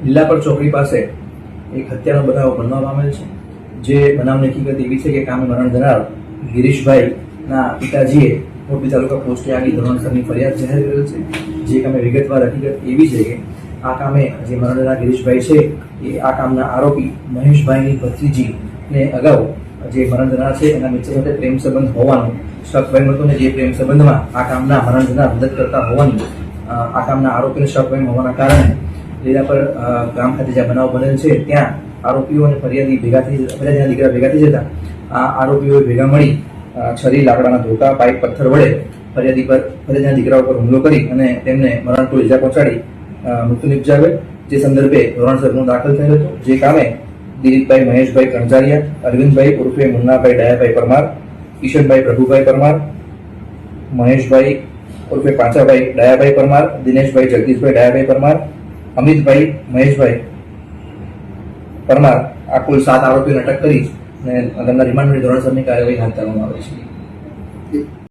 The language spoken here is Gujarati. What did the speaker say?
લીલાપર ચોકડી પાસે એક હત્યાનો બનાવ બનવા પામેલ છે, જે બનાવની હકીકત એવી છે કે કામે મરણ જનાર ગિરીશભાઈના પિતાજીએ મોરબી તાલુકા પોસ્ટે આગળ ધોરણસરની ફરિયાદ જાહેર કરેલ છે. જે કામે વિગતવાર હકીકત એવી છે કે આ કામે જે મરણ જનાર ગિરીશભાઈ છે એ આ કામના આરોપી મહેશભાઈની ભત્રીજીને અગાઉ જે મરણ જનાર છે એના મિત્ર સાથે પ્રેમ સંબંધ હોવાનું શક વહેમ હતો ને જે પ્રેમ સંબંધમાં આ કામના મરણ જનાર મદદ કરતા હોવાનું આ કામના આરોપીને શક વહેમ હોવાના કારણે લીલાપર ગામ ખાતે જ્યાં બનાવ બનેલ છે ત્યાં આરોપીઓ અને ફરિયાદીના દીકરા ભેગા થઈ જતા આ આરોપીઓએ ભેગા મળી છરી, લાકડાના ધોકા, પાઇપ, પથ્થર વડે ફરિયાદીના દીકરા ઉપર હુમલો કરી અને તેમને મરણતોલ ઇજા પહોંચાડી મૃત્યુ નિપજાવે. જે સંદર્ભે ધોરણસર ગુનો દાખલ થયેલ હતો. જે કામે દિલીપભાઈ મહેશભાઈ કંજારિયા, અરવિંદભાઈ ઉર્ફે મુન્નાભાઈ ડાયાભાઈ પરમાર, કિશનભાઈ પ્રભુભાઈ પરમાર, મહેશભાઈ ઉર્ફે પાંચાભાઈ ડાયાભાઈ પરમાર, દિનેશભાઈ જગદીશભાઈ ડાયાભાઈ પરમાર, અમિતભાઈ મહેશભાઈ પરમાર આ કુલ 7 આરોપીઓને અટક કરી અને તેમના રિમાન્ડ મળી ધોરણસરની કાર્યવાહી હાથ ધરવામાં આવે છે.